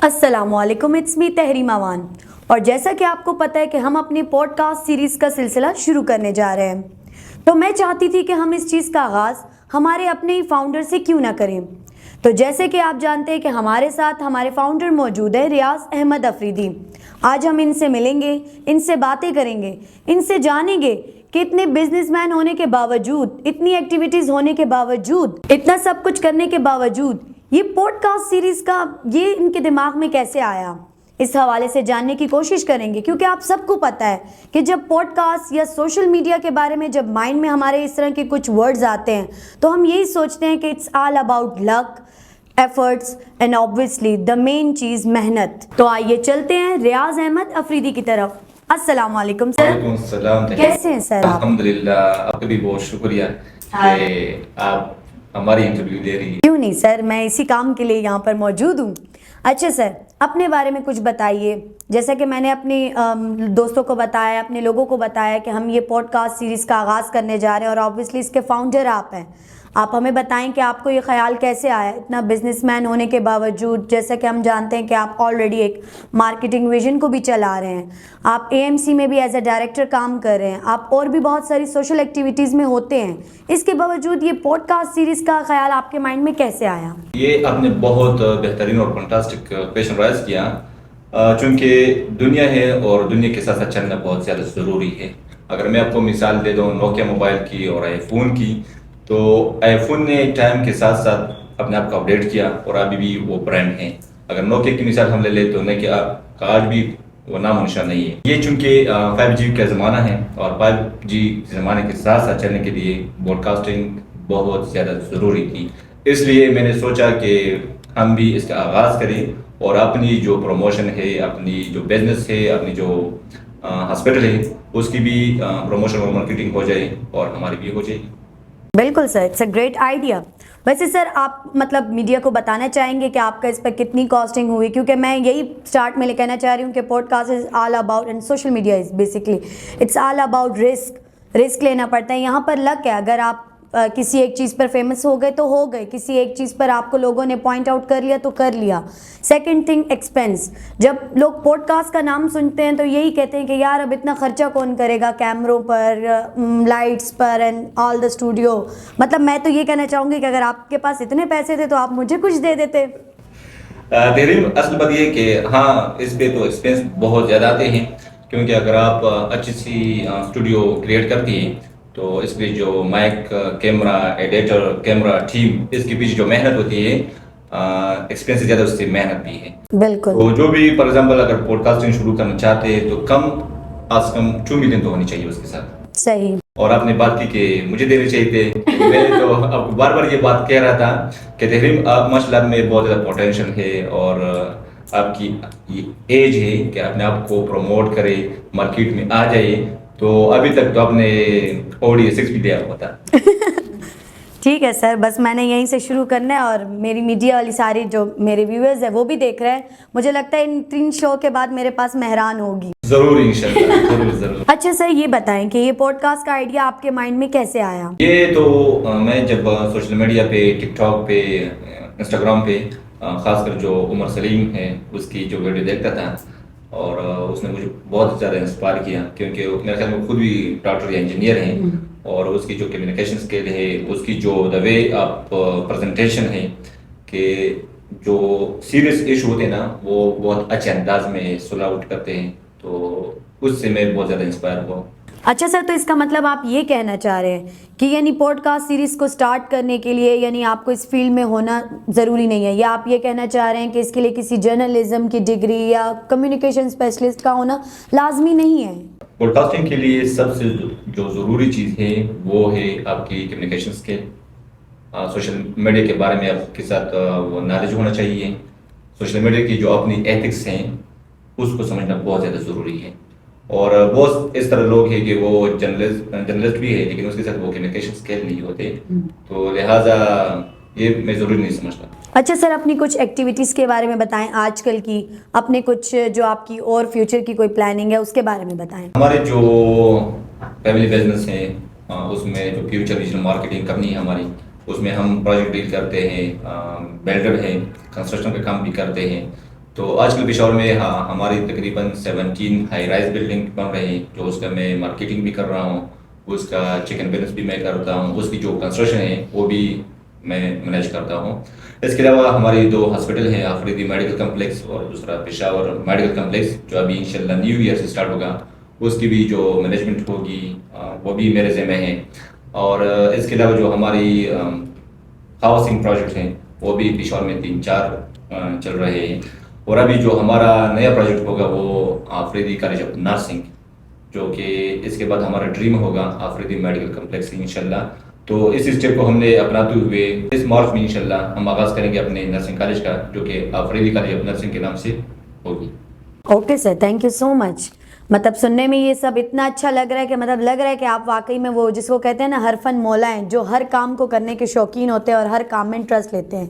अस्सलाम वालेकुम, it's me Tahreem Awan. और जैसा कि आपको पता है कि हम अपनी पॉडकास्ट सीरीज़ का सिलसिला शुरू करने जा रहे हैं, तो मैं चाहती थी कि हम इस चीज़ का आगाज़ हमारे अपने ही फाउंडर से क्यों ना करें। तो जैसे कि आप जानते हैं कि हमारे साथ हमारे फाउंडर मौजूद है रियाज अहमद अफरीदी। आज हम इनसे मिलेंगे, इनसे बातें करेंगे, इनसे जानेंगे कि इतने बिजनेसमैन होने के बावजूद, इतनी एक्टिविटीज़ होने के बावजूद, इतना सब कुछ करने के बावजूद ये पॉडकास्ट सीरीज़ का ये इनके दिमाग में कैसे आया, इस हवाले से जानने की कोशिश करेंगे। क्योंकि आप सबको पता है कि जब पॉडकास्ट या सोशल मीडिया के बारे में जब माइंड में हमारे इस तरह के कुछ वर्ड्स आते हैं तो हम यही सोचते हैं कि it's all about luck, efforts and obviously the main चीज़ मेहनत। तो आइए चलते हैं रियाज अहमद अफरीदी की तरफ। अस्सलाम वालेकुम सर। वालेकुम अस्सलाम। कैसे हैं सर आप? अल्हम्दुलिल्लाह, आपका भी बहुत शुक्रिया कि आप हमारी इंटरव्यू दे रही है। क्यों नहीं सर, मैं इसी काम के लिए यहाँ पर मौजूद हूँ। अच्छा सर, अपने बारे में कुछ बताइए। जैसा कि मैंने अपने दोस्तों को बताया, अपने लोगों को बताया कि हम ये पॉडकास्ट सीरीज़ का आगाज़ करने जा रहे हैं और ऑब्वियसली इसके फाउंडर आप हैं। आप हमें बताएं कि आपको ये ख्याल कैसे आया, इतना बिजनेसमैन होने के बावजूद। जैसा कि हम जानते हैं कि आप ऑलरेडी एक मार्केटिंग विजन को भी चला रहे हैं, आप एएमसी में भी एज अ डायरेक्टर काम कर रहे हैं, आप और भी बहुत सारी सोशल एक्टिविटीज़ में होते हैं। इसके बावजूद ये पॉडकास्ट सीरीज़ का ख्याल आपके माइंड में कैसे आया? ये आपने बहुत बेहतरीन और फंटास्टिक क्वेश्चन राइज किया, चूँकि दुनिया है और दुनिया के साथ साथ चलना बहुत ज़्यादा ज़रूरी है। अगर मैं आपको मिसाल दे दूँ नोकिया मोबाइल की और आईफोन की, तो आईफोन ने टाइम के साथ साथ अपने आप को अपडेट किया और अभी भी वो ब्रांड है। अगर नोकिया की मिसाल हम ले लें तो नोकिया का आज भी वो नाम निशान नहीं है। ये चूँकि 5G का ज़माना है और 5G ज़माने के साथ साथ चलने के लिए ब्रॉडकास्टिंग बहुत ज़्यादा ज़रूरी थी। इसलिए मैंने सोचा कि हम भी इसका आगाज़ करें और अपनी जो प्रमोशन है, अपनी जो बिज़नेस है, अपनी जो हॉस्पिटल है, उसकी भी प्रमोशन और मार्केटिंग हो जाए और हमारी भी हो जाएगी। बिल्कुल sir, it's a great idea. वैसे सर, आप मतलब मीडिया को बताना चाहेंगे कि आपका इस पर कितनी कॉस्टिंग हुई? क्योंकि मैं यही स्टार्ट में कहना चाह रही हूँ कि podcast is all about and social media is basically it's all about risk लेना पड़ता है। यहाँ पर लक है, अगर आप किसी एक चीज़ पर फेमस हो गए तो हो गए, किसी एक चीज़ पर आपको लोगों ने पॉइंट आउट कर लिया तो कर लिया। Second thing, expense. जब लोग पॉडकास्ट का नाम सुनते हैं तो यही कहते हैं कि यार अब इतना खर्चा कौन करेगा कैमरों पर, लाइट्स पर एंड ऑल द स्टूडियो। मतलब मैं तो ये कहना चाहूँगी कि अगर आपके पास इतने पैसे थे तो आप मुझे कुछ दे देते। तहरीम, असल बात ये कि हाँ, इस पे तो एक्सपेंस बहुत ज़्यादा आते हैं, क्योंकि अगर आप अच्छी सी स्टूडियो क्रिएट करती हैं तो इसके जो mic, camera, editor, camera team, इसके पीछे जो मेहनत होती है, एक्सपेंस से ज़्यादा उससे मेहनत भी है। बिल्कुल। तो जो भी फॉर एग्जांपल अगर पॉडकास्टिंग शुरू करना चाहते हैं तो कम आज कम 2 मिलियन तो होनी चाहिए उसके साथ। सही। और आपने बात की कि मुझे देने चाहिए थे, मैं तो अब बार बार ये बात कह रहा था कि तहरीम, आप माशाल्लाह में बहुत ज़्यादा पोटेंशियल है और आपकी ये एज है कि अपने आप को प्रमोट करे, मार्केट में आ जाए। तो अभी तक तो आपने ऑडियो 6 भी दिया हुआ था। ठीक है सर, बस मैंने यहीं से शुरू करना है और मेरी मीडिया वाली सारी जो मेरे व्यूअर्स हैं वो भी देख रहे हैं। मुझे लगता है इन 3 शो के बाद मेरे पास मेहरान होगी। जरूर इंशाल्लाह, जरूर। अच्छा सर, ये बताएं कि ये पॉडकास्ट का आइडिया आपके माइंड में कैसे आया? ये तो मैं जब सोशल मीडिया पे, टिकटॉक पे, इंस्टाग्राम पे, खासकर जो उमर सलीम है उसकी जो वीडियो देखता था और उसने मुझे बहुत ज़्यादा इंस्पायर किया, क्योंकि मेरे ख्याल में खुद भी डॉक्टर या इंजीनियर हैं और उसकी जो कम्युनिकेशन स्किल है, उसकी जो द वे आप प्रेजेंटेशन है कि जो सीरियस इशू होते हैं ना वो बहुत अच्छे अंदाज में सुलह आउट करते हैं, तो उससे मैं बहुत ज़्यादा इंस्पायर हुआ। अच्छा सर, तो इसका मतलब आप ये कहना चाह रहे हैं कि यानी पॉडकास्ट सीरीज़ को स्टार्ट करने के लिए यानी आपको इस फील्ड में होना ज़रूरी नहीं है, या आप ये कहना चाह रहे हैं कि इसके लिए किसी जर्नलिज्म की डिग्री या कम्युनिकेशन स्पेशलिस्ट का होना लाजमी नहीं है? पॉडकास्टिंग के लिए सबसे जो ज़रूरी चीज़ है वो है आपकी कम्युनिकेशन स्किल। सोशल मीडिया के बारे में आपके साथ वो नॉलेज होना चाहिए। सोशल मीडिया की जो अपनी एथिक्स हैं उसको समझना बहुत ज़्यादा ज़रूरी है। और बहुत इस तरह लोग हैं कि वो जर्नलिस्ट भी है लेकिन उसके साथ वो कम्युनिकेशन स्किल नहीं होते, तो लिहाजा ये मैं ज़रूरी नहीं समझता। अच्छा सर, अपनी कुछ एक्टिविटीज़ के बारे में बताएं आजकल की, अपने कुछ जो आपकी और फ्यूचर की कोई प्लानिंग है उसके बारे में बताएं। हमारे जो फैमिली बिजनेस है उसमें जो फ्यूचर रीजनल मार्केटिंग करनी है हमारी, उसमें हम प्रोजेक्ट डील करते हैं, बिल्डर हैं, कंस्ट्रक्शन का काम भी करते हैं تو آج کل پشاور میں ہماری تقریباً 17 ہائی رائز بلڈنگ بن رہے ہیں، جو اس کا میں مارکیٹنگ بھی کر رہا ہوں، اس کا چکن بزنس بھی میں کرتا ہوں، اس کی جو کنسٹرکشن ہے وہ بھی میں مینیج کرتا ہوں۔ اس کے علاوہ ہماری 2 ہاسپٹل ہیں، آفریدی میڈیکل کمپلیکس اور دوسرا پشاور میڈیکل کمپلیکس، جو ابھی انشاءاللہ نیو ایئر سے سٹارٹ ہوگا، اس کی بھی جو مینجمنٹ ہوگی وہ بھی میرے ذمہ ہے۔ اور اس کے علاوہ جو ہماری ہاؤسنگ پروجیکٹ ہیں وہ بھی پشاور میں 3-4 چل رہے ہیں۔ اور ابھی جو ہمارا نیا پروجیکٹ ہوگا وہ آفریدی کالج آف نرسنگ، جو کہ اس کے بعد ہمارا ڈریم ہوگا آفریدی میڈیکل کمپلیکس کی انشاءاللہ۔ تو اس اسٹیپ کو ہم نے اپناتے ہوئے اس مارچ میں انشاءاللہ ہم آغاز کریں گے اپنے نرسنگ کالج کا، جو کہ آفریدی کالج آف نرسنگ کے نام سے ہوگی۔ Okay sir, thank you so much. مطلب سننے میں یہ سب اتنا اچھا لگ رہا ہے کہ مطلب لگ رہا ہے کہ آپ واقعی میں وہ جس کو کہتے ہیں نا ہر فن مولا ہیں، جو ہر کام کو کرنے کے شوقین ہوتے ہیں اور ہر کام میں انٹرسٹ لیتے ہیں۔